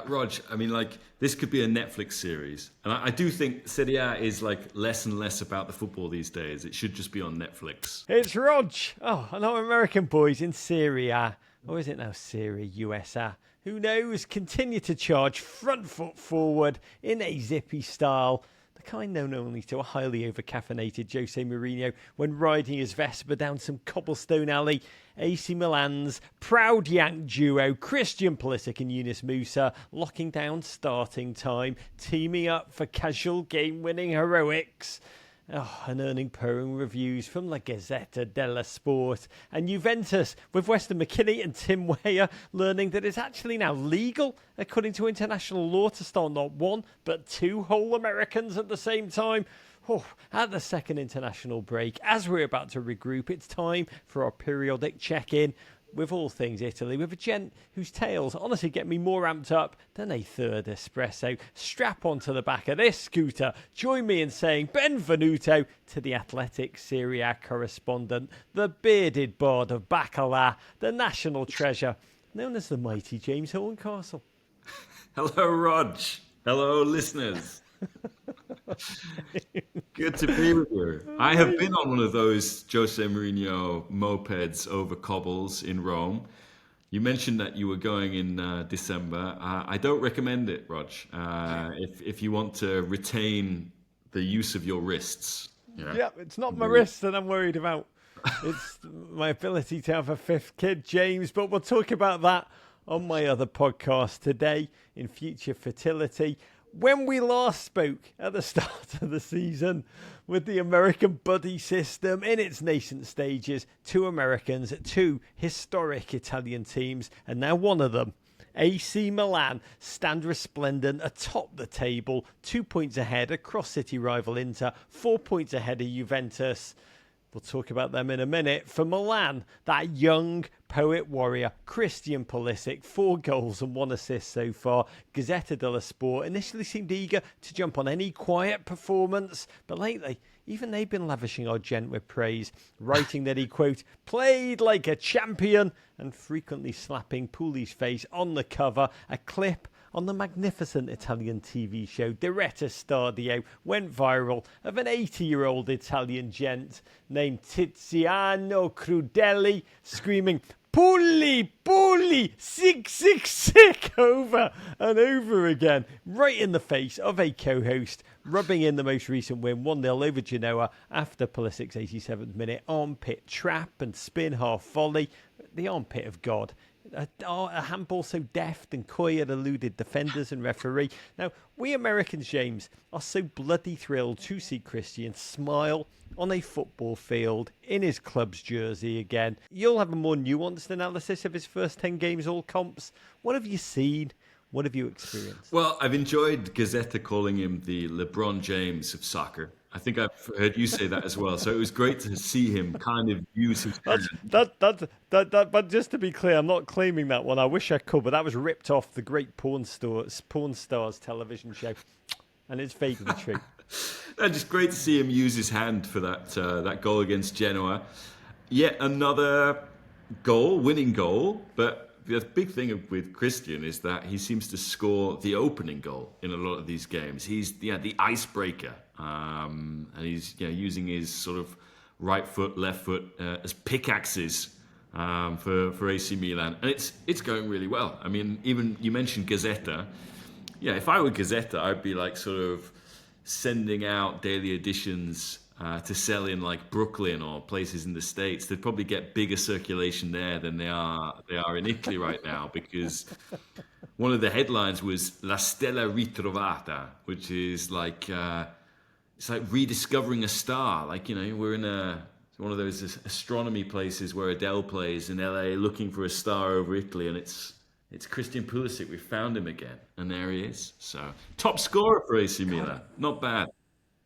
Rog, I mean, like, this could be a Netflix series. And I do think Serie A is, like, less and less about the football these days. It should just be on Netflix. It's Rog. Oh, I know American boys in Serie A. Or is it now Serie USA? Who knows? Continue to charge front foot forward in a zippy style. The kind known only to a highly over-caffeinated Jose Mourinho when riding his Vespa down some cobblestone alley. AC Milan's proud Yank duo, Christian Pulisic and Yunus Musa, locking down starting time, teaming up for casual game-winning heroics. Oh, and earning purring reviews from La Gazzetta dello Sport. And Juventus, with Weston McKennie and Tim Weah learning that it's actually now legal, according to international law, to start not one, but two whole Americans at the same time. Oh, at the second international break, as we're about to regroup, it's time for our periodic check-in with all things Italy, with a gent whose tales honestly get me more amped up than a third espresso. Strap onto the back of this scooter. Join me in saying benvenuto to the Athletic Serie A correspondent, the bearded bard of Bacala, the national treasure, known as the mighty James Horncastle. Hello, Rog. Hello, listeners. Good to be with you. I have been on one of those Jose Mourinho mopeds over cobbles in Rome. You mentioned that you were going in December. I don't recommend it, Rog, if you want to retain the use of your wrists. Yeah, it's not my wrists that I'm worried about. It's my ability to have a fifth kid, James. But we'll talk about that on my other podcast today in Future Fertility. When we last spoke at the start of the season, with the American buddy system in its nascent stages, two Americans, two historic Italian teams, and now one of them, AC Milan, stand resplendent atop the table, 2 points ahead across city rival Inter, 4 points ahead of Juventus. We'll talk about them in a minute. For Milan, that young poet warrior, Christian Pulisic, 4 goals and 1 assist so far. Gazzetta dello Sport initially seemed eager to jump on any quiet performance, but lately, even they've been lavishing our gent with praise, writing that he, quote, played like a champion, and frequently slapping Puli's face on the cover. A clip on the magnificent Italian TV show Diretta Stadio went viral of an 80-year-old Italian gent named Tiziano Crudeli screaming, Pulli, Pulli, sick, over and over again, right in the face of a co-host, rubbing in the most recent win, 1-0 over Genoa after Pulisic's 87th minute armpit trap and spin half volley. The armpit of God. A handball so deft and coy it eluded defenders and referee. Now, we Americans, James, are so bloody thrilled to see Christian smile on a football field in his club's jersey again. You'll have a more nuanced analysis of his first 10 games, all comps. What have you seen? What have you experienced? Well, I've enjoyed Gazzetta calling him the LeBron James of soccer. I think I've heard you say that as well. So it was great to see him kind of use his talent. But just to be clear, I'm not claiming that one. I wish I could, but that was ripped off the great Porn Stars television show, and it's vaguely true. Just great to see him use his hand for that goal against Genoa. Yet another winning goal, but the big thing with Christian is that he seems to score the opening goal in a lot of these games. He's the icebreaker, and he's using his sort of right foot, left foot as pickaxes for AC Milan, and it's going really well. I mean, even you mentioned Gazzetta. Yeah, if I were Gazzetta, I'd be like sort of sending out daily editions to sell in like Brooklyn or places in the States. They'd probably get bigger circulation there than they are in Italy right now, because one of the headlines was La Stella Ritrovata, which is like it's like rediscovering a star. Like, we're in one of those astronomy places where Adele plays in LA, looking for a star over Italy, and it's Christian Pulisic. We found him again, and there he is. So top scorer for AC Milan, not bad.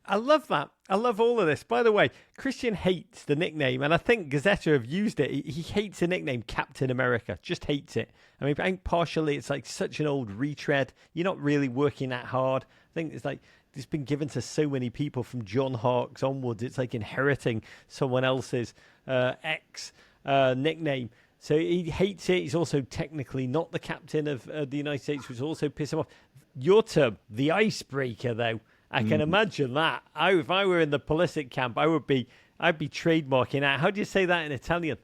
I love that. I love all of this. By the way, Christian hates the nickname, and I think Gazzetta have used it. He hates the nickname Captain America. Just hates it. I mean, I think partially it's like such an old retread. You're not really working that hard. I think it's like it's been given to so many people from John Harkes onwards. It's like inheriting someone else's nickname. So he hates it. He's also technically not the captain of the United States, which also pisses him off. Your term, the icebreaker, though. I can imagine that. If I were in the Pulisic camp, I'd be trademarking that. How do you say that in Italian?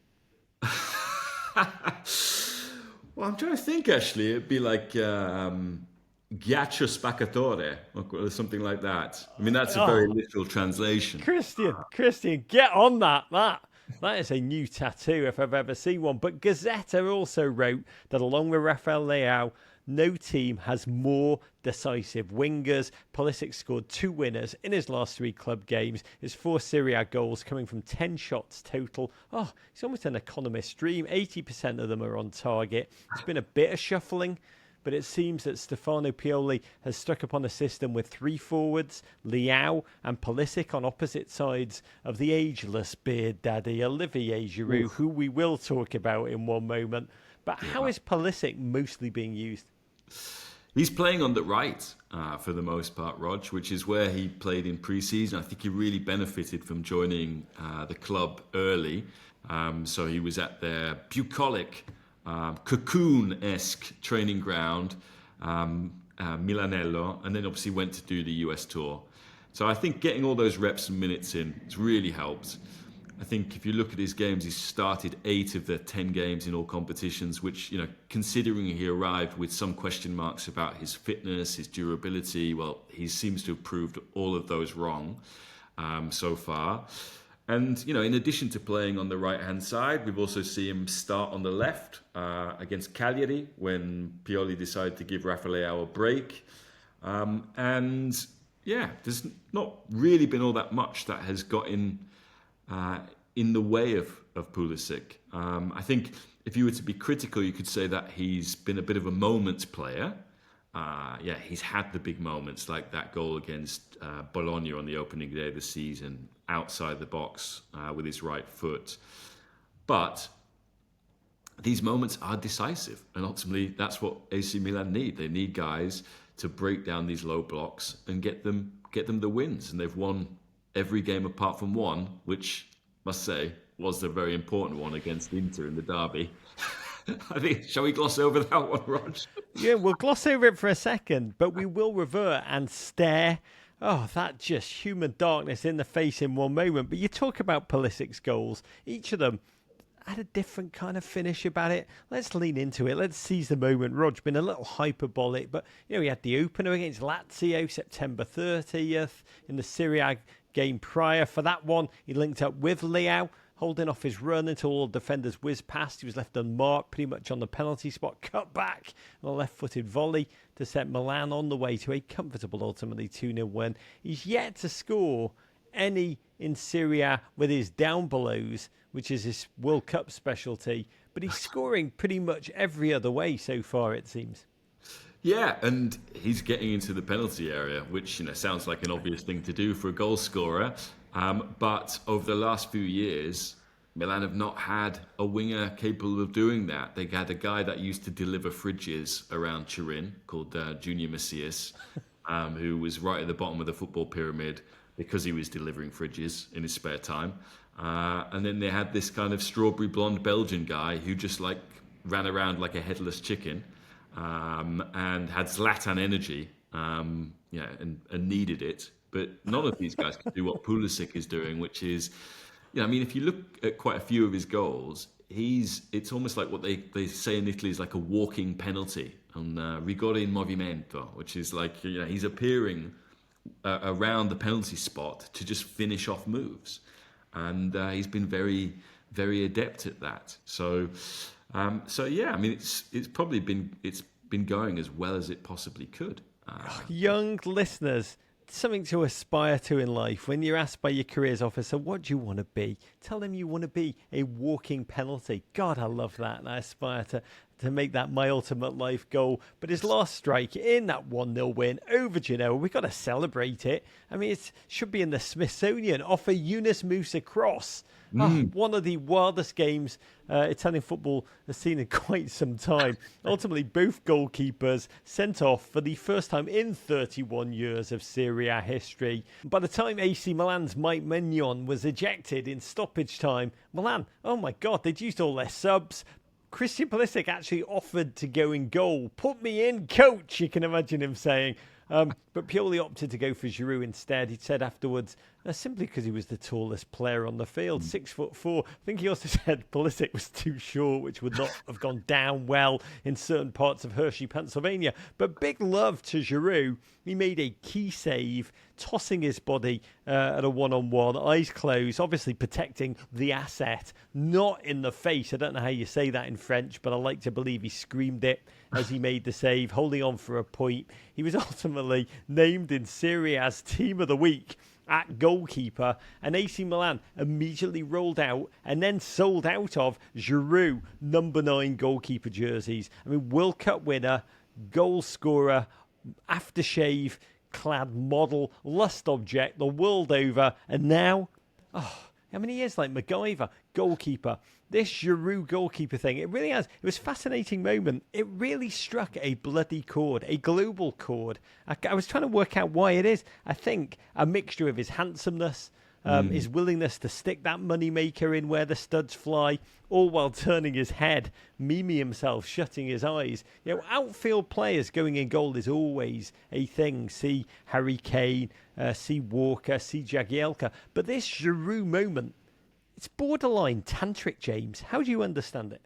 Well, I'm trying to think, actually. It'd be like ghiaccio spaccatore, or something like that. I mean, that's a very literal translation. Christian, get on that. That is a new tattoo if I've ever seen one. But Gazzetta also wrote that along with Rafael Leao, no team has more decisive wingers. Pulisic scored 2 winners in his last 3 club games. His 4 Serie A goals coming from 10 shots total. He's almost an economist dream. 80% of them are on target. It's been a bit of shuffling, but it seems that Stefano Pioli has struck upon a system with 3 forwards, Leao and Pulisic on opposite sides of the ageless beard daddy, Olivier Giroud, who we will talk about in one moment. But how is Pulisic mostly being used? He's playing on the right for the most part, Rog, which is where he played in pre-season. I think he really benefited from joining the club early. So he was at their bucolic, cocoon-esque training ground, Milanello, and then obviously went to do the US tour. So I think getting all those reps and minutes in has really helped. I think if you look at his games, he's started 8 of the 10 games in all competitions, which, considering he arrived with some question marks about his fitness, his durability, well, he seems to have proved all of those wrong so far. And, in addition to playing on the right-hand side, we've also seen him start on the left against Cagliari when Pioli decided to give Rafael Leao a break. There's not really been all that much that has got in the way of Pulisic. I think if you were to be critical, you could say that he's been a bit of a moments player. He's had the big moments, like that goal against Bologna on the opening day of the season, outside the box with his right foot. But these moments are decisive, and ultimately that's what AC Milan need. They need guys to break down these low blocks and get them the wins, and they've won every game apart from one, which, must say, was the very important one against Inter in the derby. I think, shall we gloss over that one, Rog? Yeah, we'll gloss over it for a second, but we will revert and stare. That just human darkness in the face in one moment. But you talk about Pulisic's goals. Each of them had a different kind of finish about it. Let's lean into it. Let's seize the moment. Rod's been a little hyperbolic, but he had the opener against Lazio September 30th in the Serie A game prior. For that one, he linked up with Leao, holding off his run until all defenders whizzed past. He was left unmarked pretty much on the penalty spot, cut back on a left-footed volley to set Milan on the way to a comfortable, ultimately 2-0 win. He's yet to score any in Serie A with his down-belows, which is his World Cup specialty, but he's scoring pretty much every other way so far, it seems. Yeah, and he's getting into the penalty area, which sounds like an obvious thing to do for a goal scorer. But over the last few years, Milan have not had a winger capable of doing that. They had a guy that used to deliver fridges around Turin called Junior Macias, who was right at the bottom of the football pyramid because he was delivering fridges in his spare time. And then they had this kind of strawberry blonde Belgian guy who just ran around like a headless chicken. And had Zlatan energy, and needed it. But none of these guys can do what Pulisic is doing, which is, if you look at quite a few of his goals, it's almost like what they say in Italy is like a walking penalty, on rigore in movimento, which is like, he's appearing around the penalty spot to just finish off moves. And he's been very, very adept at that. So it's probably been going as well as it possibly could. Young listeners, something to aspire to in life. When you're asked by your careers officer, what do you want to be? Tell them you want to be a walking penalty. God, I love that. And I aspire to make that my ultimate life goal. But his last strike in that 1-0 win over Genoa, we've got to celebrate it. I mean, it should be in the Smithsonian off a Yunus Musa cross. One of the wildest games Italian football has seen in quite some time. Ultimately, both goalkeepers sent off for the first time in 31 years of Serie A history. By the time AC Milan's Mike Maignan was ejected in stoppage time, Milan, oh my God, they'd used all their subs. Christian Pulisic actually offered to go in goal. Put me in, coach, you can imagine him saying. But Pioli opted to go for Giroud instead. He said afterwards, simply because he was the tallest player on the field, 6'4". I think he also said Pulisic was too short, which would not have gone down well in certain parts of Hershey, Pennsylvania. But big love to Giroud. He made a key save, tossing his body at a one-on-one, eyes closed, obviously protecting the asset, not in the face. I don't know how you say that in French, but I like to believe he screamed it as he made the save, holding on for a point. He was ultimately named in Serie A's Team of the Week at goalkeeper, and AC Milan immediately rolled out and then sold out of Giroud number 9 goalkeeper jerseys. I mean, World Cup winner, goal scorer, aftershave clad model, lust object the world over, and now, how many years like MacGyver, goalkeeper. This Giroud goalkeeper thing, it really has. It was a fascinating moment. It really struck a bloody chord, a global chord. I was trying to work out why it is. I think a mixture of his handsomeness, his willingness to stick that moneymaker in where the studs fly, all while turning his head, miming himself, shutting his eyes. You know, outfield players going in goal is always a thing. See Harry Kane, see Walker, see Jagielka. But this Giroud moment, it's borderline tantric, James. How do you understand it?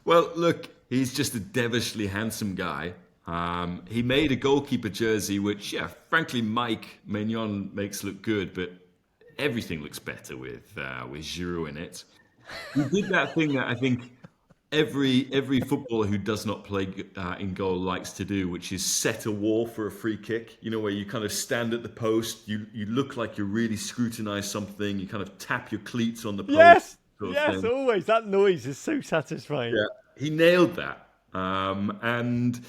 Well, look, he's just a devilishly handsome guy. He made a goalkeeper jersey, which, frankly, Mike Maignan makes look good, but everything looks better with Giroud in it. He did that thing that I think every footballer who does not play in goal likes to do, which is set a wall for a free kick. You know, where you kind of stand at the post, you look like you really scrutinise something, you kind of tap your cleats on the post. Yes, always. That noise is so satisfying. Yeah, he nailed that. And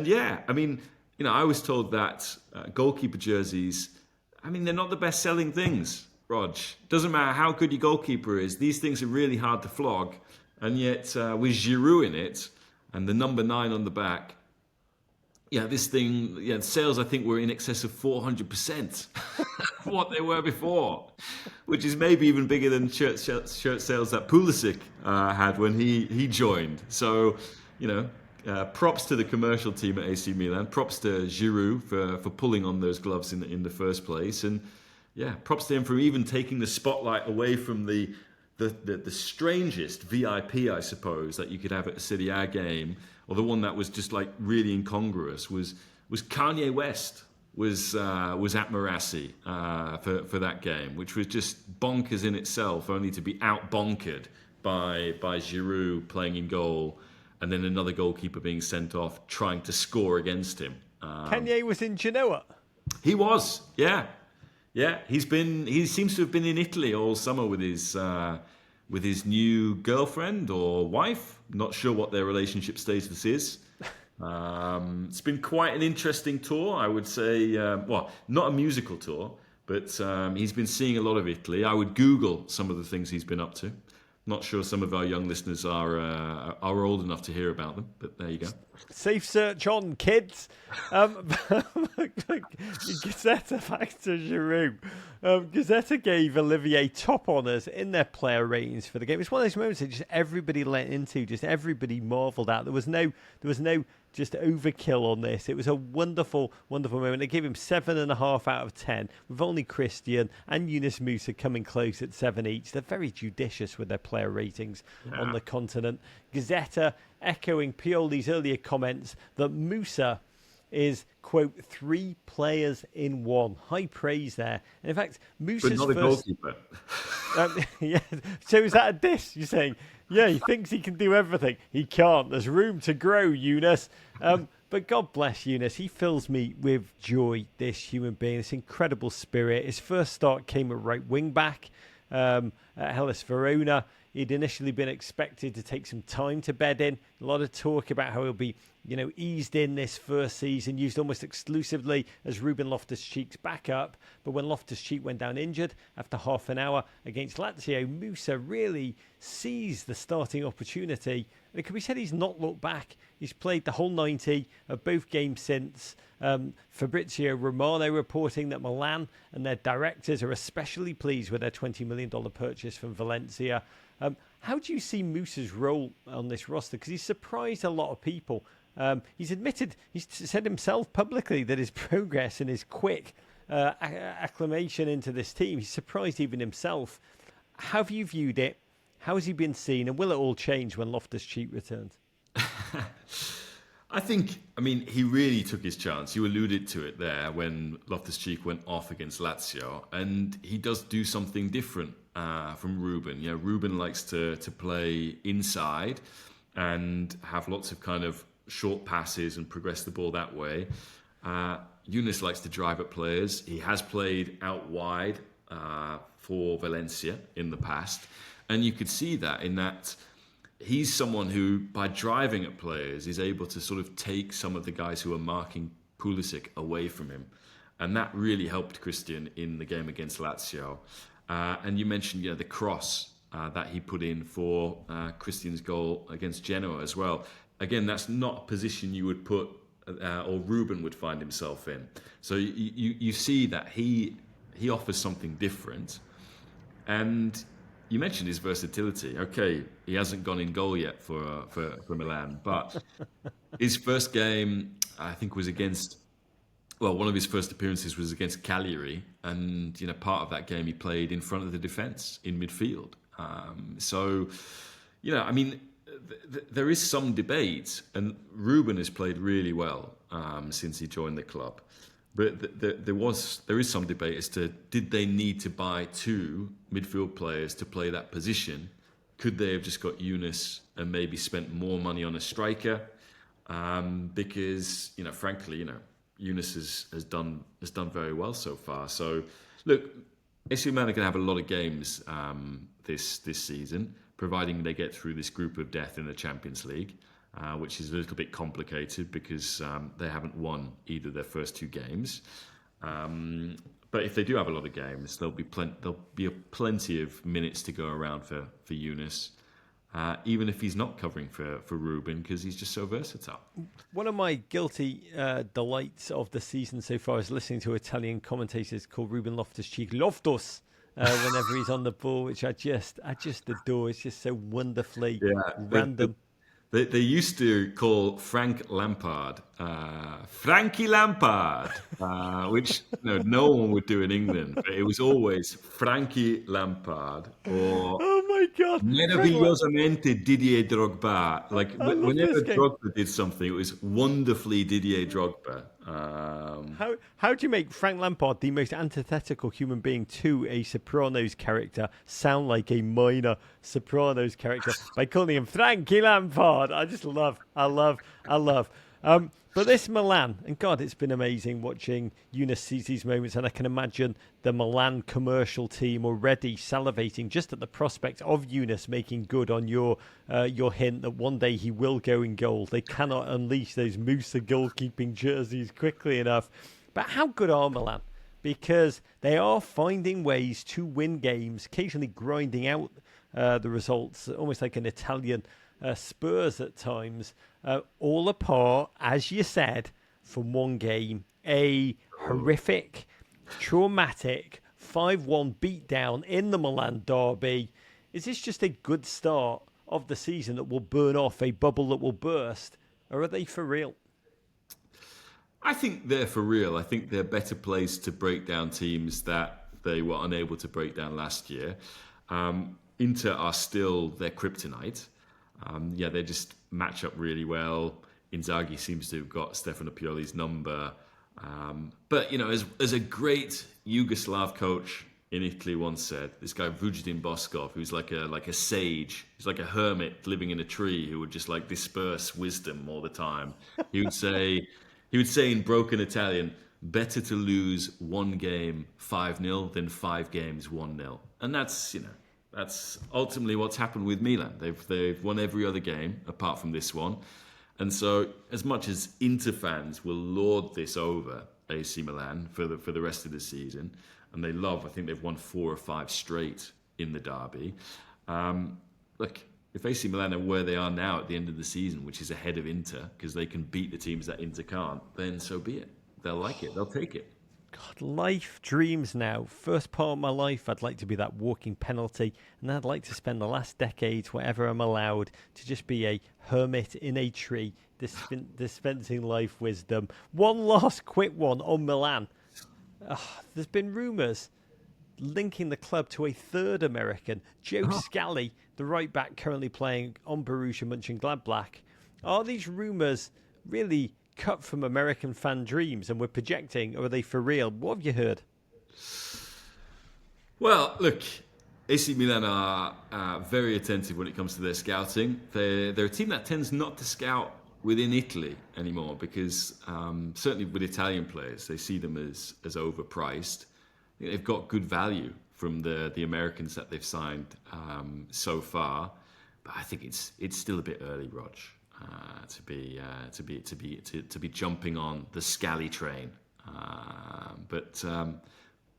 yeah, I mean, you know, I was told that goalkeeper jerseys, I mean, they're not the best selling things, Rog. Doesn't matter how good your goalkeeper is, these things are really hard to flog. And yet, with Giroud in it, and the number 9 on the back, this thing, sales I think were in excess of 400% what they were before, which is maybe even bigger than shirt sales that Pulisic had when he joined. So, props to the commercial team at AC Milan. Props to Giroud for pulling on those gloves in the first place, and props to him for even taking the spotlight away from the strangest VIP, I suppose, that you could have at a Serie A game, or the one that was just like really incongruous, was Kanye West was at Marassi for that game, which was just bonkers in itself, only to be out bonkered by Giroud playing in goal, and then another goalkeeper being sent off trying to score against him. Kanye was in Genoa. He was, yeah. He seems to have been in Italy all summer with his new girlfriend or wife. Not sure what their relationship status is. It's been quite an interesting tour, I would say. Not a musical tour, but he's been seeing a lot of Italy. I would Google some of the things he's been up to. Not sure some of our young listeners are old enough to hear about them, but there you go. Safe search on, kids. Gazzetta, back to Giroud. Gazzetta gave Olivier top honours in their player ratings for the game. It's one of those moments that just everybody let into, just everybody marvelled at. There was no just overkill on this. It was a wonderful, wonderful moment. They gave him 7.5 out of 10, with only Christian and Yunus Musa coming close at 7 each. They're very judicious with their player ratings on the continent. Gazzetta echoing Pioli's earlier comments that Musa is, quote, 3 players in one. High praise there. And in fact, Musa's but not a goalkeeper. So is that a diss? You're saying, he thinks he can do everything. He can't. There's room to grow, Yunus. But God bless Yunus. He fills me with joy, this human being, this incredible spirit. His first start came at right wing back at Hellas Verona. He'd initially been expected to take some time to bed in. A lot of talk about how he'll be, eased in this first season, used almost exclusively as Ruben Loftus-Cheek's backup. But when Loftus-Cheek went down injured after half an hour against Lazio, Musa really seized the starting opportunity. And it could be said he's not looked back. He's played the whole 90 of both games since. Fabrizio Romano reporting that Milan and their directors are especially pleased with their $20 million purchase from Valencia. How do you see Musa's role on this roster? Because he's surprised a lot of people. He's said himself publicly that his progress and his quick acclimation into this team, he's surprised even himself. How have you viewed it? How has he been seen? And will it all change when Loftus-Cheek returns? I mean, he really took his chance. You alluded to it there when Loftus-Cheek went off against Lazio, and he does do something different from Ruben. You know, Ruben likes to play inside and have lots of kind of short passes and progress the ball that way. Younes likes to drive at players. He has played out wide for Valencia in the past, and you could see that in that. He's someone who, by driving at players, is able to sort of take some of the guys who are marking Pulisic away from him. And that really helped Christian in the game against Lazio. And you mentioned the cross that he put in for Christian's goal against Genoa as well. Again, that's not a position you would put, or Ruben would find himself in. So you see that he offers something different. And you mentioned his versatility. Okay, he hasn't gone in goal yet for Milan, but his first game, I think, was against. Well, one of his first appearances was against Cagliari, and part of that game he played in front of the defence in midfield. I mean, there is some debate, and Ruben has played really well since he joined the club. But there is some debate as to, did they need to buy two midfield players to play that position? Could they have just got Younes and maybe spent more money on a striker? Because frankly, Younes has done very well so far. So look, AC Milan are going to have a lot of games this season, providing they get through this group of death in the Champions League. Which is a little bit complicated because they haven't won either of their first two games. But if they do have a lot of games, there'll be plenty of minutes to go around for Younes, even if he's not covering for Ruben, because he's just so versatile. One of my guilty delights of the season so far is listening to Italian commentators called Ruben Loftus-Cheek Loftus. Whenever he's on the ball, which I just adore. It's just so wonderfully random. They used to call Frank Lampard Frankie Lampard, which no one would do in England. But it was always Frankie Lampard or oh my God, meravigliosamente Didier Drogba. Like whenever Drogba did something, it was wonderfully Didier Drogba. How do you make Frank Lampard, the most antithetical human being to a Sopranos character, sound like a minor Sopranos character by calling him Frankie Lampard? I love. But this Milan, and God, it's been amazing watching Younes seize these moments, and I can imagine the Milan commercial team already salivating just at the prospect of Younes making good on your hint that one day he will go in goal. They cannot unleash those Musa goalkeeping jerseys quickly enough. But how good are Milan? Because they are finding ways to win games, occasionally grinding out the results, almost like an Italian Spurs at times, all apart, as you said, from one game, a horrific, traumatic 5-1 beatdown in the Milan derby. Is this just a good start of the season that will burn off a bubble that will burst, or are they for real? I think they're for real. I think they're better placed to break down teams that they were unable to break down last year. Inter are still their kryptonite. They just match up really well. Inzaghi seems to have got Stefano Pioli's number. But as a great Yugoslav coach in Italy once said, this guy Vujadin Boskov, who's like a sage, he's like a hermit living in a tree who would just like disperse wisdom all the time. He would say in broken Italian, better to lose one game 5-0 than 5 games 1-0. And that's ultimately what's happened with Milan. They've won every other game apart from this one. And so as much as Inter fans will lord this over AC Milan for the rest of the season, and I think they've won 4 or 5 straight in the derby. Look, if AC Milan are where they are now at the end of the season, which is ahead of Inter, because they can beat the teams that Inter can't, then so be it. They'll like it. They'll take it. God, life dreams now. First part of my life, I'd like to be that walking penalty, and I'd like to spend the last decades, wherever I'm allowed, to just be a hermit in a tree, dispensing life wisdom. One last quick one on Milan. There's been rumours linking the club to a third American, Joe Scally, the right back currently playing on Borussia Mönchengladbach. Are these rumours really cut from American fan dreams and we're projecting, or are they for real? What have you heard? Well, look, AC Milan are very attentive when it comes to their scouting. They're a team that tends not to scout within Italy anymore because certainly with Italian players, they see them as overpriced. They've got good value from the Americans that they've signed so far, but I think it's still a bit early, Rog, to be jumping on the Scally train. But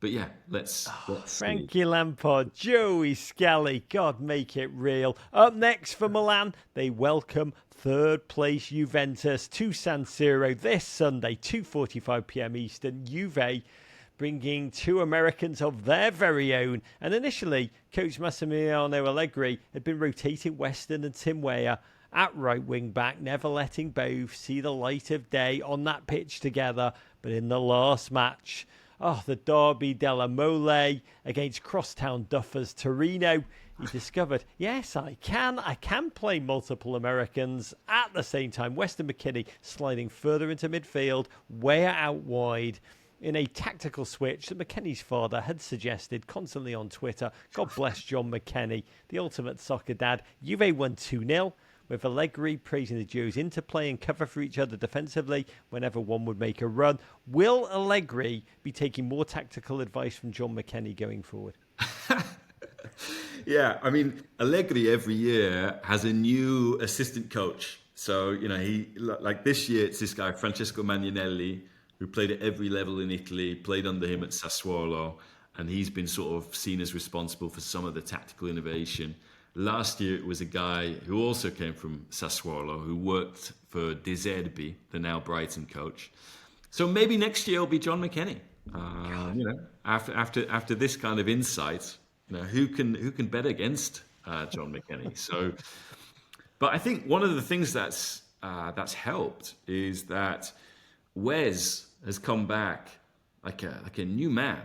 yeah, let's Frankie Lampard, Joey Scally, God, make it real. Up next for Milan, they welcome third place Juventus to San Siro this Sunday, 2:45 p.m. Eastern. Juve bringing two Americans of their very own. And initially, coach Massimiliano Allegri had been rotating Weston and Tim Weah at right wing back, never letting both see the light of day on that pitch together. But in the last match, the Derby della Mole against crosstown duffers Torino, he discovered, yes, I can play multiple Americans at the same time. Weston McKennie sliding further into midfield, Weah out wide, in a tactical switch that McKennie's father had suggested constantly on Twitter. God bless John McKennie, the ultimate soccer dad. Juve won 2-0, with Allegri praising the duo's interplay and cover for each other defensively whenever one would make a run. Will Allegri be taking more tactical advice from John McKennie going forward? Yeah, I mean, Allegri every year has a new assistant coach. So, he, like this year, it's this guy, Francesco Magnanelli, who played at every level in Italy, played under him at Sassuolo, and he's been sort of seen as responsible for some of the tactical innovation. Last year, it was a guy who also came from Sassuolo, who worked for De Zerbi, the now Brighton coach. So maybe next year it'll be John McKennie. After this kind of insight, who can bet against John McKennie? So, but I think one of the things that's helped is that Wes has come back like a new man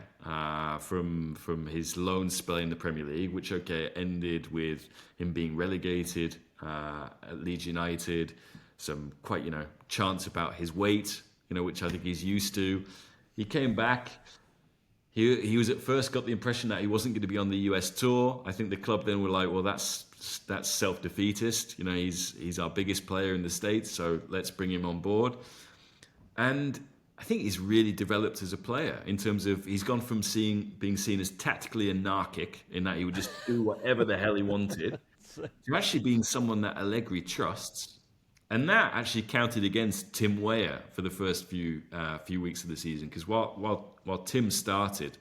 from his lone spell in the Premier League, which ended with him being relegated at Leeds United. Some quite chants about his weight, which I think he's used to. He came back. He was at first got the impression that he wasn't going to be on the US tour. I think the club then were like, well, that's self-defeatist. He's our biggest player in the States, so let's bring him on board. And I think he's really developed as a player in terms of he's gone from being seen as tactically anarchic in that he would just do whatever the hell he wanted to actually being someone that Allegri trusts. And that actually counted against Tim Weah for the first few weeks of the season, because while Tim started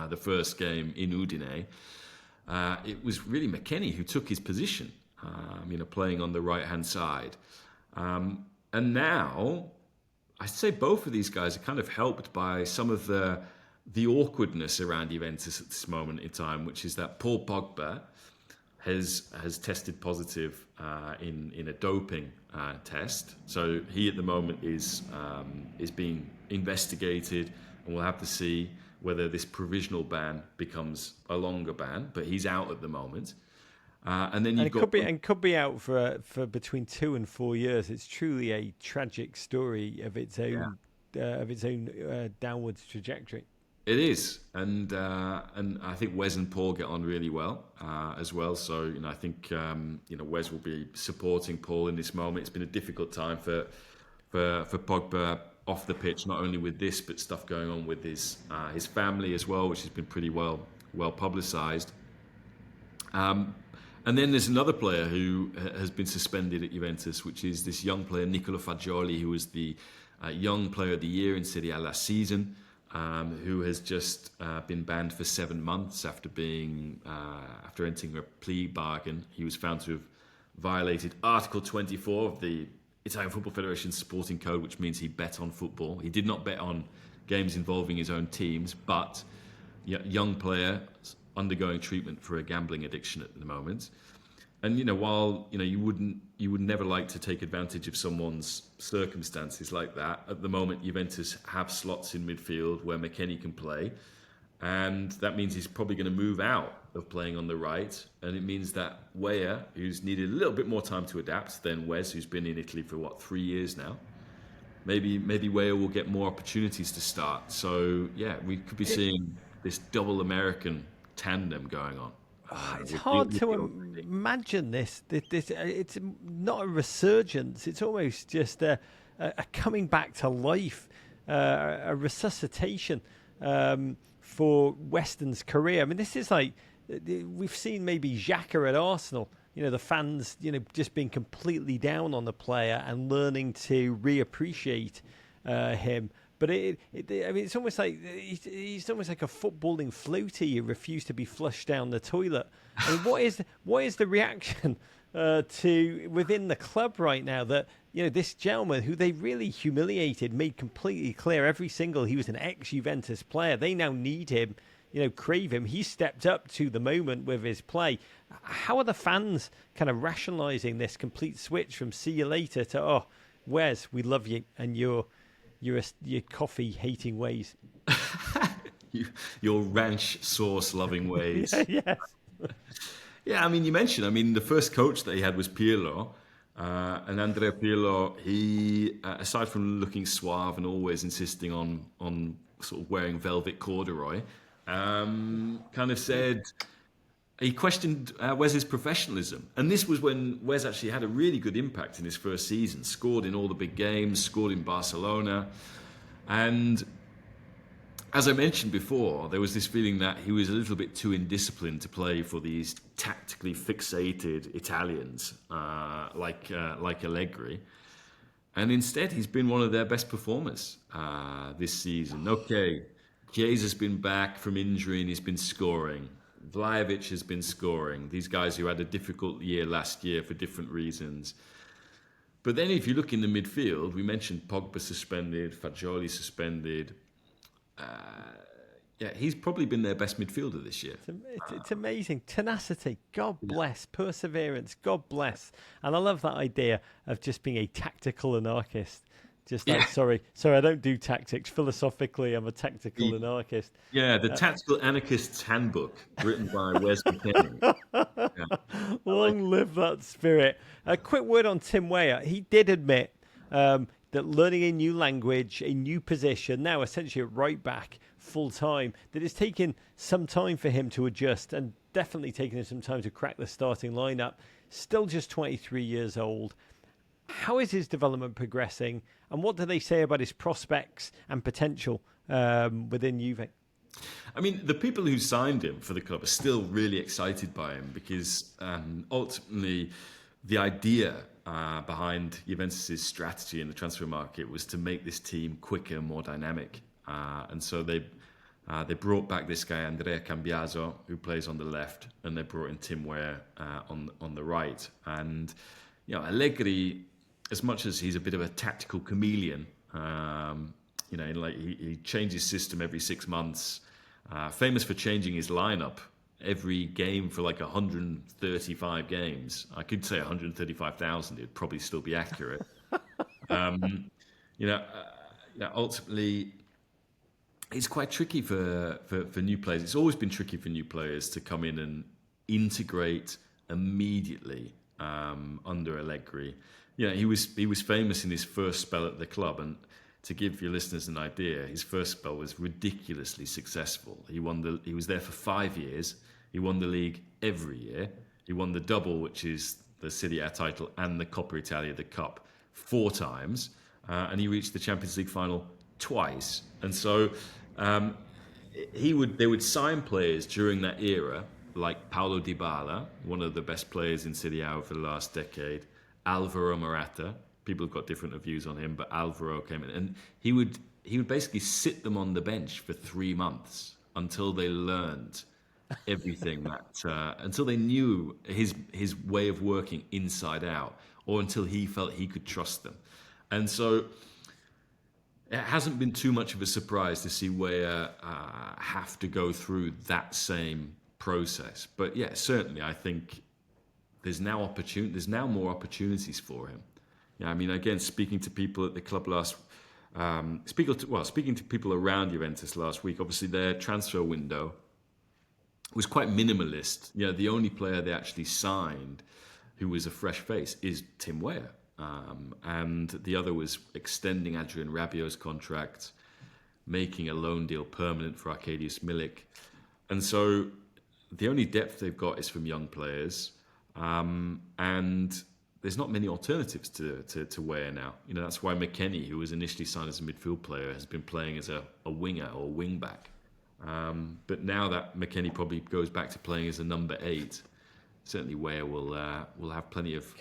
the first game in Udine, it was really McKennie who took his position, playing on the right-hand side. And now, I'd say both of these guys are kind of helped by some of the awkwardness around Juventus at this moment in time, which is that Paul Pogba has tested positive in a doping test. So he at the moment is being investigated, and we'll have to see whether this provisional ban becomes a longer ban. But he's out at the moment. And then could be out for between 2 and 4 years. It's truly a tragic story of its own downwards trajectory. It is, and I think Wes and Paul get on really well as well. So I think Wes will be supporting Paul in this moment. It's been a difficult time for Pogba off the pitch, not only with this but stuff going on with his family as well, which has been pretty well publicised. And then there's another player who has been suspended at Juventus, which is this young player, Nicola Fagioli, who was the Young Player of the Year in Serie A last season, who has just been banned for 7 months after entering a plea bargain. He was found to have violated Article 24 of the Italian Football Federation's Sporting Code, which means he bet on football. He did not bet on games involving his own teams, but young player undergoing treatment for a gambling addiction at the moment. And while you would never like to take advantage of someone's circumstances like that. At the moment, Juventus have slots in midfield where McKennie can play, and that means he's probably going to move out of playing on the right, and it means that Weah, who's needed a little bit more time to adapt than Wes, who's been in Italy for 3 years now. Maybe Weah will get more opportunities to start. So yeah, we could be seeing this double American tandem going on. It's hard to imagine this. It's not a resurgence. It's almost just a coming back to life, a resuscitation for Weston's career. I mean, this is like we've seen maybe Xhaka at Arsenal. The fans, just being completely down on the player and learning to reappreciate him. But it's almost like he's almost like a footballing floaty who refused to be flushed down the toilet. I mean, what is the reaction to within the club right now that this gentleman who they really humiliated, made completely clear he was an ex-Juventus player. They now need him, crave him. He stepped up to the moment with his play. How are the fans kind of rationalising this complete switch from see you later to Wes, we love you and your coffee hating ways? Your ranch sauce loving ways. Yes. Yeah, I mean, you mentioned, the first coach that he had was Pirlo. And Andrea Pirlo, he, aside from looking suave and always insisting on sort of wearing velvet corduroy, kind of said, he questioned Wes's professionalism. And this was when Wes actually had a really good impact in his first season, scored in all the big games, scored in Barcelona. And as I mentioned before, there was this feeling that he was a little bit too indisciplined to play for these tactically fixated Italians like Allegri. And instead, he's been one of their best performers this season. Okay, Chiesa's been back from injury and he's been scoring. Vlahovic has been scoring. These guys who had a difficult year last year for different reasons. But then if you look in the midfield, we mentioned Pogba suspended, Fagioli suspended. He's probably been their best midfielder this year. It's amazing. Tenacity. God bless. Perseverance. God bless. And I love that idea of just being a tactical anarchist. Just like, sorry, I don't do tactics. Philosophically, I'm a tactical anarchist. Yeah, the Tactical Anarchist's Handbook, written by Wes McKennie. Long live that spirit. A quick word on Tim Weah. He did admit that learning a new language, a new position, now essentially at right back full time, that it's taken some time for him to adjust and definitely taken him some time to crack the starting lineup. Still just 23 years old. How is his development progressing, and what do they say about his prospects and potential within Juve? I mean, the people who signed him for the club are still really excited by him because ultimately the idea behind Juventus' strategy in the transfer market was to make this team quicker, more dynamic. And so they brought back this guy, Andrea Cambiaso, who plays on the left, and they brought in Tim Weah on the right. And, Allegri, as much as he's a bit of a tactical chameleon, he changes system every 6 months, famous for changing his lineup every game for like 135 games. I could say 135,000, it'd probably still be accurate. Ultimately, it's quite tricky for new players. It's always been tricky for new players to come in and integrate immediately under Allegri. He was famous in his first spell at the club, and to give your listeners an idea, his first spell was ridiculously successful. He was there for 5 years. He won the league every year. He won the double, which is the Serie A title, and the Coppa Italia, the cup, 4 times, and he reached the Champions League final twice. And so they would sign players during that era, like Paulo Dybala, one of the best players in Serie A over the last decade, Alvaro Morata. People have got different views on him, but Alvaro came in, and he would basically sit them on the bench for 3 months until they learned everything until they knew his way of working inside out, or until he felt he could trust them. And so it hasn't been too much of a surprise to see Weah have to go through that same process. But yeah, certainly I think there's now more opportunities for him. Yeah, I mean, again, speaking to people at the club speaking to people around Juventus last week, obviously their transfer window was quite minimalist. The only player they actually signed who was a fresh face is Tim Weah. And the other was extending Adrian Rabiot's contract, making a loan deal permanent for Arkadiusz Milik. And so the only depth they've got is from young players. And there's not many alternatives to Weah now. That's why McKennie, who was initially signed as a midfield player, has been playing as a winger or wing back. But now that McKennie probably goes back to playing as a number 8, certainly Weah will have plenty of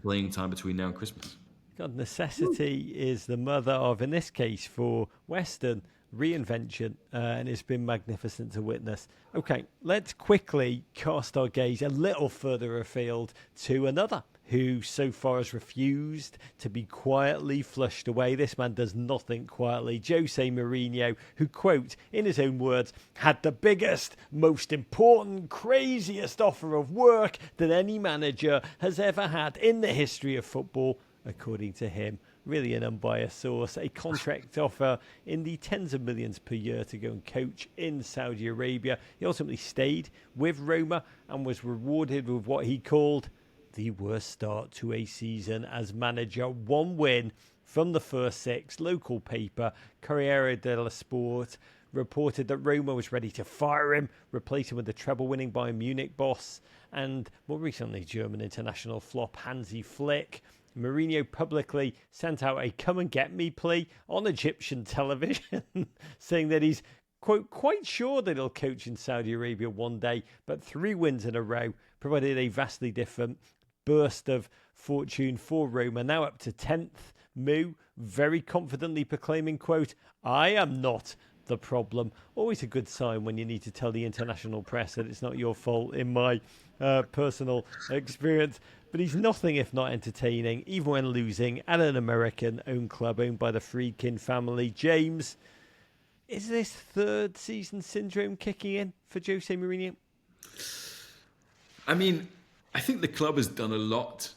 playing time between now and Christmas. God, necessity is the mother of, in this case, for Western reinvention, and it's been magnificent to witness. Okay, let's quickly cast our gaze a little further afield to another who so far has refused to be quietly flushed away. This man does nothing quietly. Jose Mourinho, who, quote, in his own words, had the biggest, most important, craziest offer of work that any manager has ever had in the history of football, according to him. Really an unbiased source. A contract offer in the tens of millions per year to go and coach in Saudi Arabia. He ultimately stayed with Roma and was rewarded with what he called the worst start to a season as manager. 1 win from the first 6. Local paper Corriere dello Sport reported that Roma was ready to fire him, replace him with the treble-winning Bayern Munich boss, and more recently German international flop Hansi Flick. Mourinho publicly sent out a come-and-get-me plea on Egyptian television, saying that he's, quote, quite sure that he'll coach in Saudi Arabia one day, but 3 wins in a row provided a vastly different burst of fortune for Roma, now up to 10th. Mou very confidently proclaiming, quote, I am not the problem. Always a good sign when you need to tell the international press that it's not your fault, in my personal experience. But he's nothing if not entertaining, even when losing at an American-owned club owned by the Friedkin family. James, is this third season syndrome kicking in for Jose Mourinho? I mean, I think the club has done a lot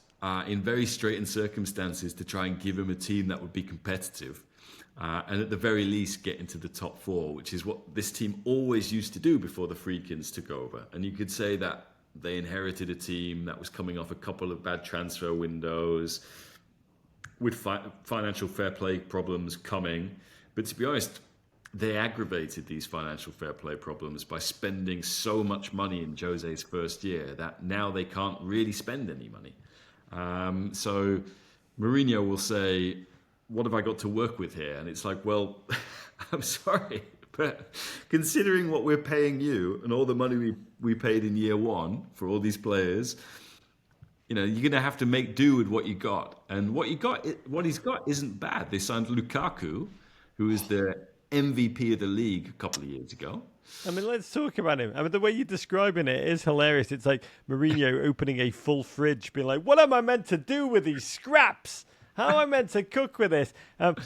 in very straitened circumstances to try and give him a team that would be competitive and at the very least get into the top 4, which is what this team always used to do before the Friedkins took over. And you could say that they inherited a team that was coming off a couple of bad transfer windows with financial fair play problems coming. But to be honest, they aggravated these financial fair play problems by spending so much money in Jose's first year that now they can't really spend any money. So Mourinho will say, what have I got to work with here? And it's like, well, I'm sorry, but considering what we're paying you and all the money we paid in year 1 for all these players, you're going to have to make do with what you got. And what he's got isn't bad. They signed Lukaku, who is the MVP of the league a couple of years ago. I mean, let's talk about him. I mean, the way you're describing it is hilarious. It's like Mourinho opening a full fridge, being like, what am I meant to do with these scraps? How am I meant to cook with this?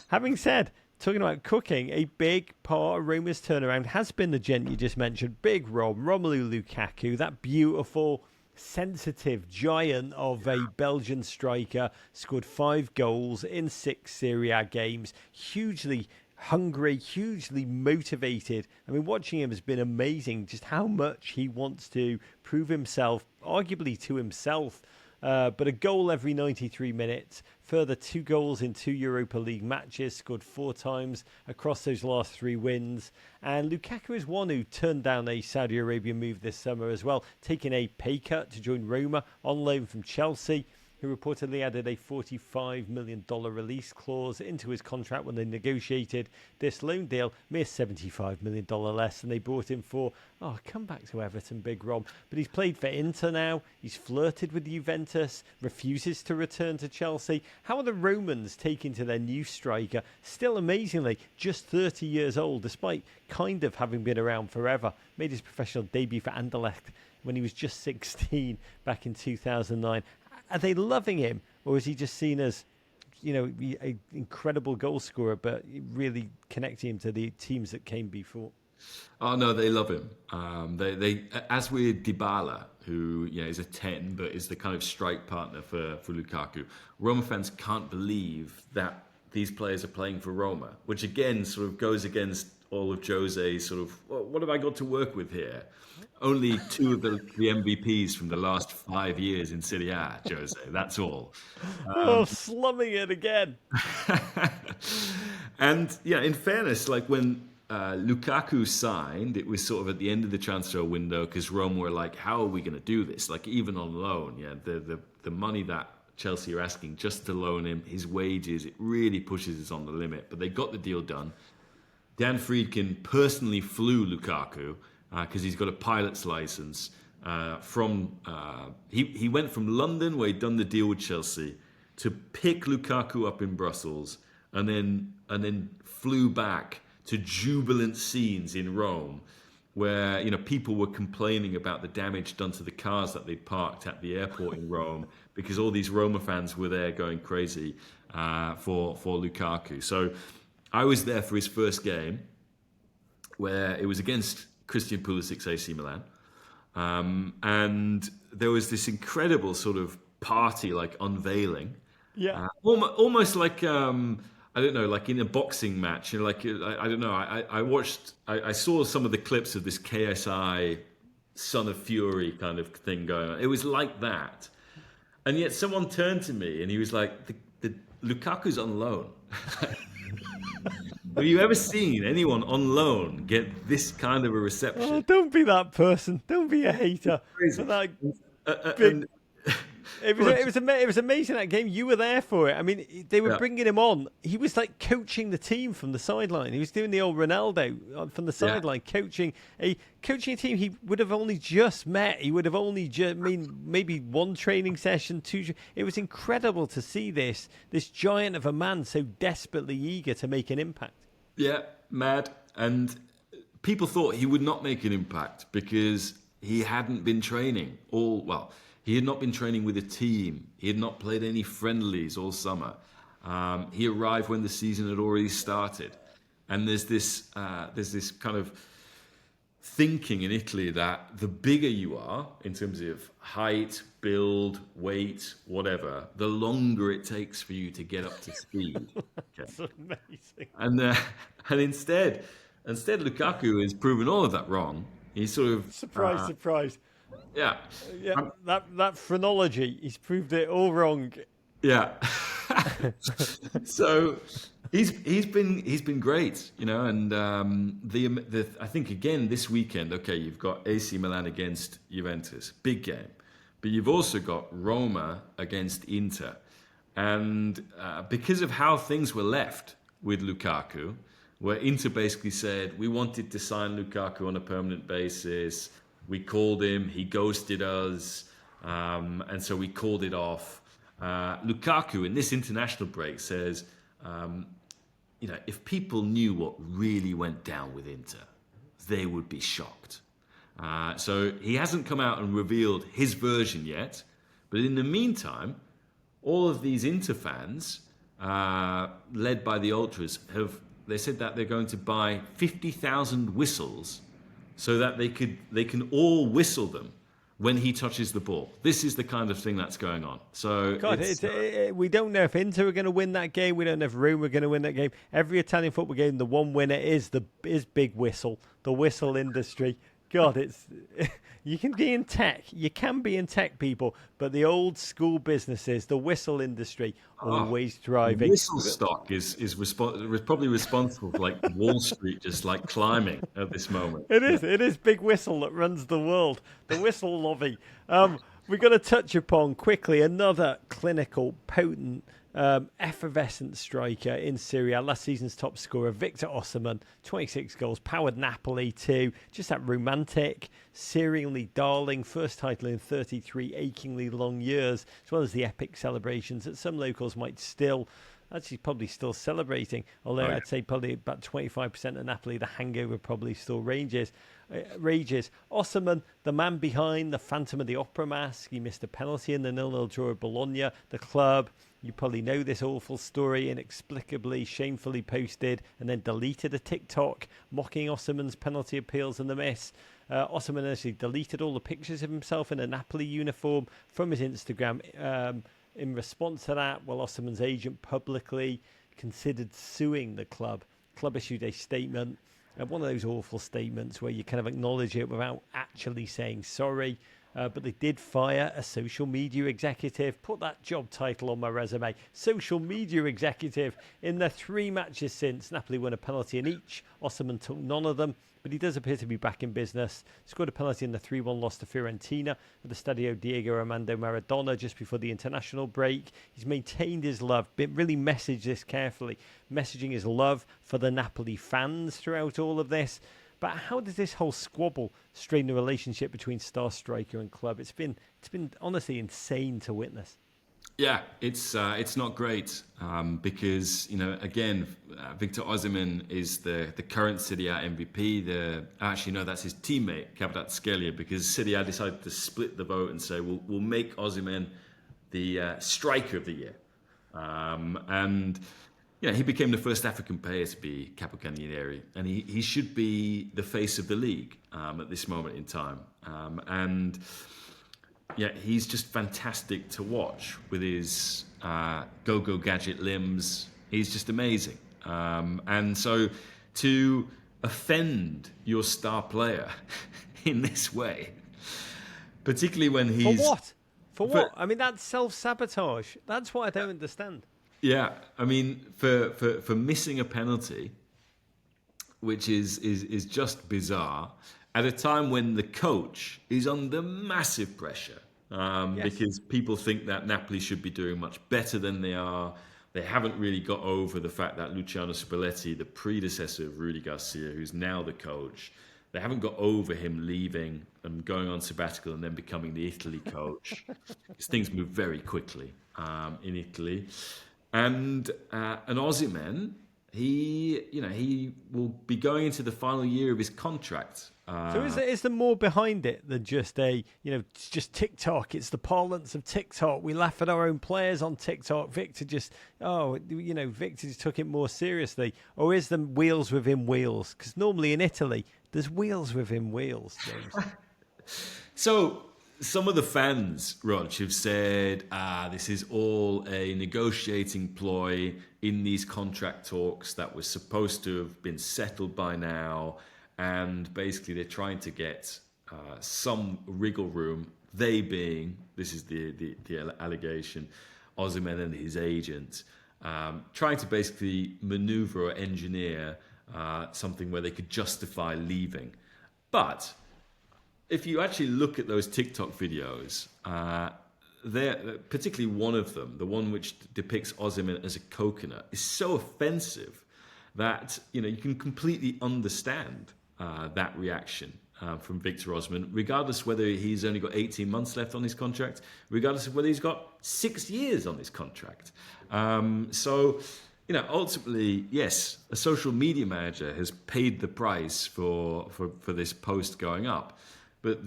Having said, talking about cooking, a big part of Roma's turnaround has been the gent you just mentioned, Big Rom, Romelu Lukaku, that beautiful, sensitive giant of a Belgian striker, scored 5 goals in 6 Serie A games, hugely hungry, hugely motivated. I mean, watching him has been amazing, just how much he wants to prove himself, arguably to himself. But a goal every 93 minutes, further 2 goals in 2 Europa League matches, scored 4 times across those last 3 wins. And Lukaku is one who turned down a Saudi Arabia move this summer as well, taking a pay cut to join Roma on loan from Chelsea, who reportedly added a $45 million release clause into his contract when they negotiated this loan deal, mere $75 million less than they brought him for. Oh, come back to Everton, Big Rob. But he's played for Inter now. He's flirted with Juventus, refuses to return to Chelsea. How are the Romans taking to their new striker? Still amazingly, just 30 years old, despite kind of having been around forever. Made his professional debut for Anderlecht when he was just 16 back in 2009. Are they loving him, or is he just seen as, an incredible goal scorer, but really connecting him to the teams that came before. Oh no, they love him. They as with Dybala, who is a 10, but is the kind of strike partner for Lukaku. Roma fans can't believe that these players are playing for Roma, which again sort of goes against all of Jose's sort of, well, what have I got to work with here? Only two of the MVPs from the last 5 years in Serie A, Jose. That's all. Slumming it again. And in fairness, like when Lukaku signed, it was sort of at the end of the transfer window because Rome were like, how are we going to do this? Like even on loan, the money that Chelsea are asking just to loan him, his wages, it really pushes us on the limit. But they got the deal done. Dan Friedkin personally flew Lukaku because he's got a pilot's license. He went from London, where he'd done the deal with Chelsea, to pick Lukaku up in Brussels, and then flew back to jubilant scenes in Rome, where people were complaining about the damage done to the cars that they parked at the airport in Rome because all these Roma fans were there going crazy for Lukaku. So I was there for his first game, where it was against Christian Pulisic's AC Milan. And there was this incredible sort of party, like unveiling. Yeah. Almost like, I don't know, like in a boxing match. I don't know. I saw some of the clips of this KSI Son of Fury kind of thing going on. It was like that. And yet someone turned to me and he was like, the Lukaku's on loan. Have you ever seen anyone on loan get this kind of a reception? Oh, don't be that person. Don't be a hater. Crazy. It was amazing, that game. You were there for it. I mean, they were bringing him on. He was like coaching the team from the sideline. He was doing the old Ronaldo from the sideline, coaching a team he would have only just met. He would have only maybe one training session, two. It was incredible to see this giant of a man so desperately eager to make an impact. Yeah, mad. And people thought he would not make an impact because he hadn't been training he had not been training with a team. He had not played any friendlies all summer. He arrived when the season had already started. And there's this kind of thinking in Italy that the bigger you are in terms of height, build, weight, whatever, the longer it takes for you to get up to speed. That's amazing. And instead Lukaku has proven all of that wrong. He's sort of surprise. Yeah. That phrenology, he's proved it all wrong. Yeah. So he's been great, and I think again this weekend, okay, you've got AC Milan against Juventus, big game, but you've also got Roma against Inter, and because of how things were left with Lukaku, where Inter basically said we wanted to sign Lukaku on a permanent basis. We called him, he ghosted us, and so we called it off. Lukaku, in this international break, says, if people knew what really went down with Inter, they would be shocked. So he hasn't come out and revealed his version yet, but in the meantime, all of these Inter fans, led by the Ultras, they said that they're going to buy 50,000 whistles so that they can all whistle them when he touches the ball. This is the kind of thing that's going on. So we don't know if Inter are going to win that game. We don't know if Rome are going to win that game. Every Italian football game, the one winner is big whistle, the whistle industry. God, you can be in tech. You can be in tech, people, but the old school businesses, the whistle industry, always thriving. Whistle stock is probably responsible for like Wall Street just like climbing at this moment. It is Big Whistle that runs the world. The whistle lobby. We've got to touch upon quickly another clinical, potent, effervescent striker in Serie A. Last season's top scorer, Victor Osimhen, 26 goals, powered Napoli to just that romantic, serially darling first title in 33 achingly long years, as well as the epic celebrations that some locals might probably still celebrating, although I'd say probably about 25% of Napoli, the hangover probably still rages. Osimhen, the man behind the Phantom of the Opera mask. He missed a penalty in the 0-0 draw at Bologna. The club You probably know this awful story, inexplicably, shamefully posted and then deleted a TikTok mocking Osimhen's penalty appeals and the miss. Osimhen actually deleted all the pictures of himself in a Napoli uniform from his Instagram. In response to that, Osimhen's agent publicly considered suing the club. Club issued a statement, one of those awful statements where you kind of acknowledge it without actually saying sorry. But they did fire a social media executive. Put that job title on my resume. Social media executive. In the 3 matches since, Napoli won a penalty in each. Osimhen took none of them, but he does appear to be back in business. Scored a penalty in the 3-1 loss to Fiorentina at the Stadio Diego Armando Maradona just before the international break. He's maintained his love, really messaged this carefully, messaging his love for the Napoli fans throughout all of this. But how does this whole squabble strain the relationship between star striker and club? It's been honestly insane to witness. Yeah, it's not great because again, Victor Osimhen is the current Serie A MVP. Actually no, that's his teammate Kvaratskhelia, because Serie A decided to split the vote and say we'll make Osimhen the striker of the year, and. Yeah, he became the first African player to be Capocannoniere, and he should be the face of the league at this moment in time. And yeah, he's just fantastic to watch with his go-go gadget limbs. He's just amazing. And so to offend your star player in this way, particularly when he's... For what? For what? I mean, that's self-sabotage. That's what I don't understand. Yeah, I mean, for missing a penalty, which is just bizarre, at a time when the coach is under massive pressure, because people think that Napoli should be doing much better than they are. They haven't really got over the fact that Luciano Spalletti, the predecessor of Rudi Garcia, who's now the coach, they haven't got over him leaving and going on sabbatical and then becoming the Italy coach. Because things move very quickly in Italy. And Osimhen, he will be going into the final year of his contract. So is there more behind it than just it's just TikTok? It's the parlance of TikTok. We laugh at our own players on TikTok. Victor just took it more seriously. Or is there wheels within wheels? Because normally in Italy, there's wheels within wheels, James. So... Some of the fans, Rog, have said, this is all a negotiating ploy in these contract talks that was supposed to have been settled by now. And basically they're trying to get some wriggle room, they being, this is the allegation, Osimhen and his agent, trying to basically maneuver or engineer something where they could justify leaving. But... if you actually look at those TikTok videos, particularly one of them, the one which depicts Osimhen as a coconut, is so offensive that you can completely understand that reaction from Victor Osimhen, regardless whether he's only got 18 months left on his contract, regardless of whether he's got 6 years on his contract. Ultimately, yes, a social media manager has paid the price for this post going up. But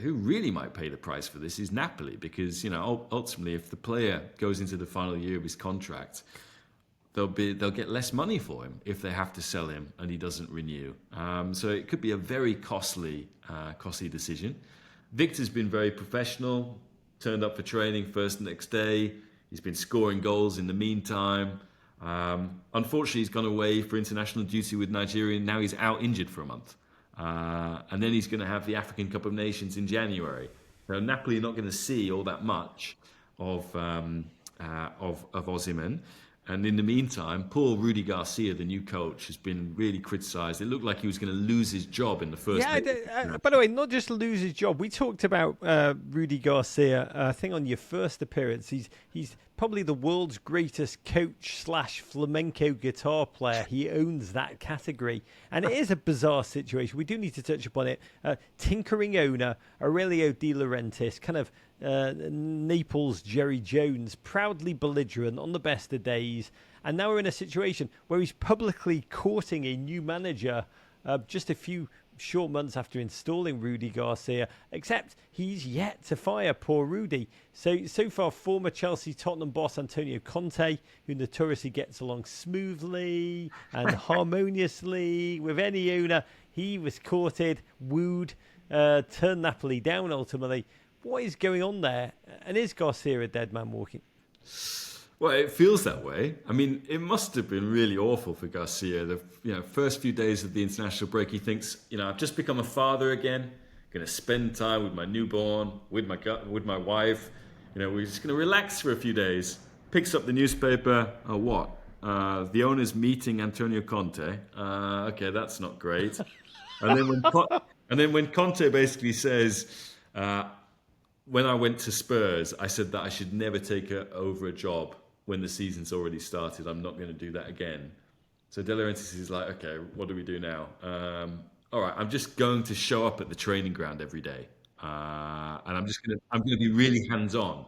who really might pay the price for this is Napoli, because ultimately, if the player goes into the final year of his contract, they'll get less money for him if they have to sell him and he doesn't renew. So it could be a very costly decision. Victor's been very professional, turned up for training first and next day. He's been scoring goals in the meantime. Unfortunately, he's gone away for international duty with Nigeria, and now he's out injured for a month. And then he's going to have the African Cup of Nations in January. So Napoli are not going to see all that much of Osimhen. And in the meantime, poor Rudi Garcia, the new coach, has been really criticised. It looked like he was going to lose his job in the first. Yeah, by the way, not just lose his job. We talked about Rudi Garcia, I think, on your first appearance. He's probably the world's greatest coach / flamenco guitar player. He owns that category. And it is a bizarre situation. We do need to touch upon it. Tinkering owner, Aurelio De Laurentiis, kind of Naples Jerry Jones, proudly belligerent on the best of days. And now we're in a situation where he's publicly courting a new manager just a few short months after installing Rudy Garcia, except he's yet to fire poor Rudy. So far, former Chelsea Tottenham boss Antonio Conte, who notoriously gets along smoothly and harmoniously with any owner, he was courted, wooed, turned Napoli down ultimately. What is going on there? And is Garcia a dead man walking? Well, it feels that way. I mean, it must have been really awful for Garcia. The first few days of the international break, he thinks, I've just become a father again. Going to spend time with my newborn, with my wife. We're just going to relax for a few days. Picks up the newspaper. Oh, what? The owner's meeting Antonio Conte. Okay, that's not great. And then when Conte basically says, when I went to Spurs, I said that I should never take over a job when the season's already started. I'm not going to do that again. So De Laurentiis is like, okay, what do we do now? All right, I'm just going to show up at the training ground every day, and I'm going to be really hands-on.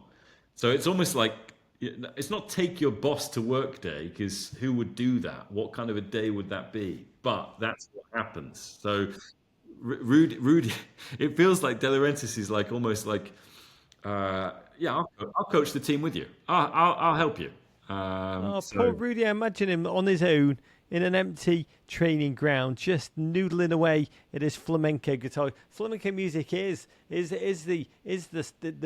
So it's almost like it's not take your boss to work day, because who would do that? What kind of a day would that be? But that's what happens. So Rudy, it feels like De Laurentiis is like almost like. I'll coach the team with you. I'll help you. Poor Rudy, I imagine him on his own in an empty training ground, just noodling away at his flamenco guitar. Flamenco music is the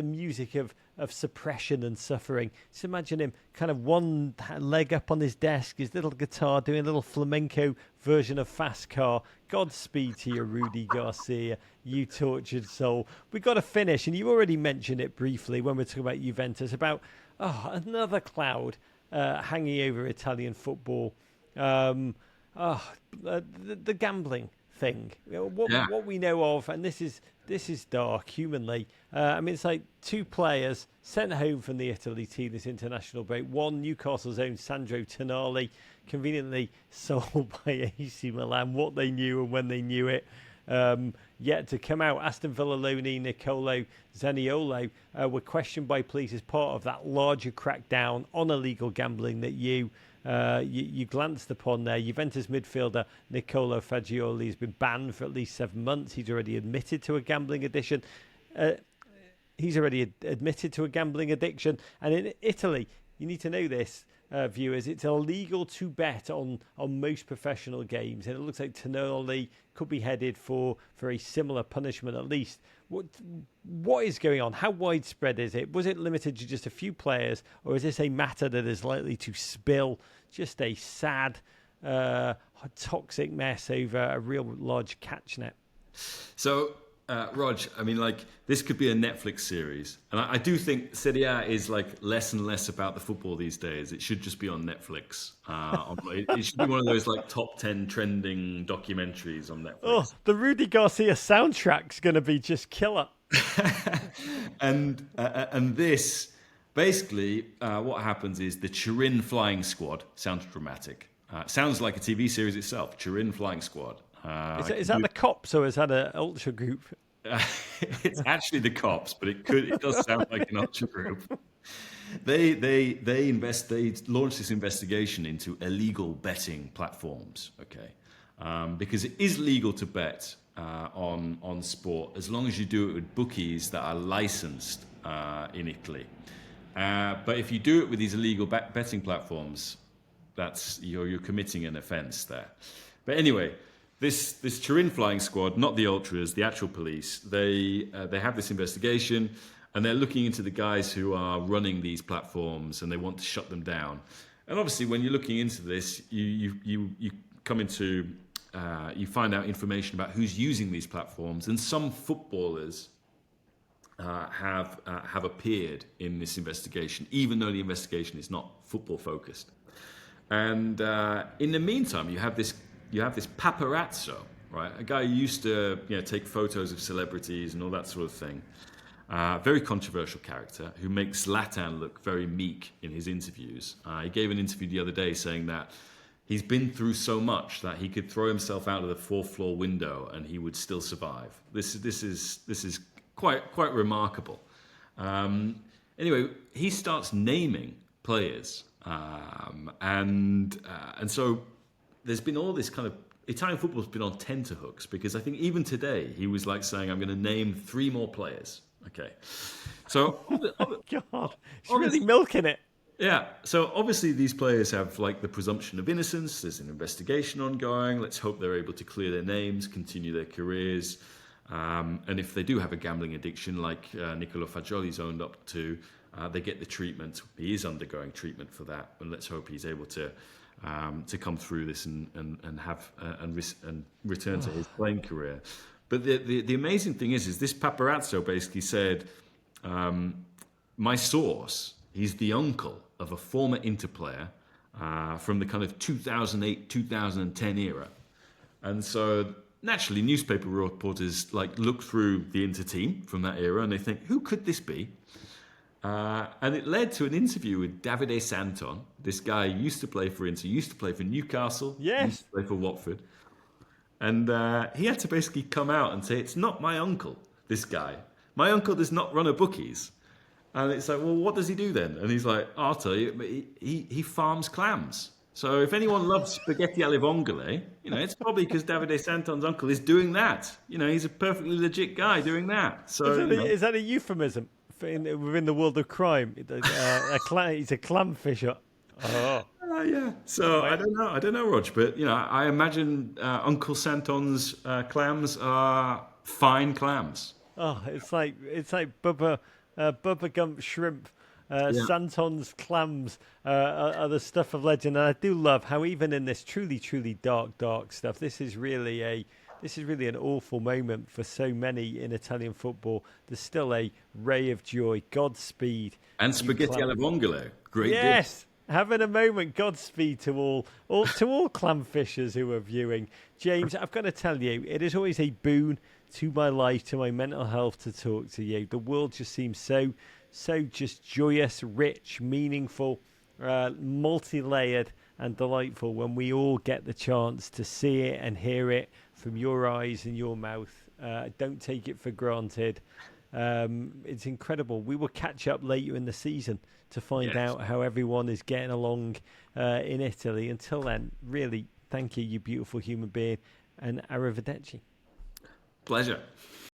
music of suppression and suffering. Just imagine him kind of one leg up on his desk, his little guitar, doing a little flamenco version of Fast Car. Godspeed to you, Rudy Garcia, you tortured soul. We've got to finish, and you already mentioned it briefly when we're talking about Juventus, about another cloud hanging over Italian football. The gambling thing. What we know of, and this is dark humanly. It's like two players sent home from the Italy team this international break. One, Newcastle's own Sandro Tonali, conveniently sold by AC Milan. What they knew and when they knew it. Yet to come out. Aston Villa loanee Nicolo Zaniolo were questioned by police as part of that larger crackdown on illegal gambling that you glanced upon there. Juventus midfielder Nicolo Fagioli has been banned for at least 7 months. He's already admitted to a gambling addiction. And in Italy, you need to know this, viewers, it's illegal to bet on most professional games, and it looks like Tonali could be headed for a similar punishment at least. What is going on? How widespread is it? Was it limited to just a few players, or is this a matter that is likely to spill just a sad, toxic mess over a real large catch net? So, Rog, this could be a Netflix series. And I do think Serie A is less and less about the football these days. It should just be on Netflix. It should be one of those top 10 trending documentaries on Netflix. Oh, the Rudy Garcia soundtrack's going to be just killer. and this, basically, what happens is the Turin Flying Squad, sounds dramatic. Sounds like a TV series itself, Turin Flying Squad. Is that the cops, or is that an ultra group? It's actually the cops, but it does sound like an ultra group. They launched this investigation into illegal betting platforms. Okay, because it is legal to bet on sport as long as you do it with bookies that are licensed in Italy. But if you do it with these illegal betting platforms, that's you're committing an offence there. But anyway. This Turin Flying Squad, not the ultras, the actual police, they have this investigation, and they're looking into the guys who are running these platforms, and they want to shut them down. And obviously, when you're looking into this, you come into you find out information about who's using these platforms, and some footballers have appeared in this investigation, even though the investigation is not football focused. And in the meantime, you have this paparazzo, right? A guy who used to take photos of celebrities and all that sort of thing. Very controversial character who makes Zlatan look very meek in his interviews. He gave an interview the other day saying that he's been through so much that he could throw himself out of the fourth floor window and he would still survive. This is quite remarkable. Anyway, he starts naming players, and so. There's been all this kind of Italian football's been on tenterhooks because I think even today he was like saying, "I'm going to name 3 more players." Okay, so God, he's really milking it. yeah, so obviously these players have like the presumption of innocence. There's an investigation ongoing. Let's hope they're able to clear their names, continue their careers, and if they do have a gambling addiction, like Nicola Fagioli's owned up to, they get the treatment. He is undergoing treatment for that, and let's hope he's able to come through this and have and return to his playing career. But the amazing thing is this Paparazzo basically said, my source, he's the uncle of a former Inter player from the kind of 2008-2010 era. And so naturally newspaper reporters like look through the Inter team from that era and they think, who could this be? And it led to an interview with Davide Santon. This guy used to play for Inter, used to play for Newcastle, used to play for Watford. And he had to basically come out and say, it's not my uncle, this guy. My uncle does not run a bookies. And it's like, well, what does he do then? And he's like, I'll tell you, he farms clams. So if anyone loves spaghetti alle vongole, it's probably because Davide Santon's uncle is doing that. He's a perfectly legit guy doing that. So is that a euphemism within the world of crime? He's a clam fisher. Oh. Yeah. So I don't know, Rog, but I imagine Uncle Santon's clams are fine clams. Oh, it's like Bubba Gump shrimp. Santon's clams are the stuff of legend, and I do love how even in this truly, truly dark stuff, this is really an awful moment for so many in Italian football. There's still a ray of joy. Godspeed. And spaghetti alla vongole. Great dish. Having a moment. Godspeed to all clam fishers who are viewing. James, I've got to tell you, it is always a boon to my life, to my mental health to talk to you. The world just seems so just joyous, rich, meaningful, multi-layered and delightful when we all get the chance to see it and hear it from your eyes and your mouth. Don't take it for granted. It's incredible. We will catch up later in the season to find out how everyone is getting along in Italy. Until then, really, thank you, you beautiful human being, and arrivederci. Pleasure.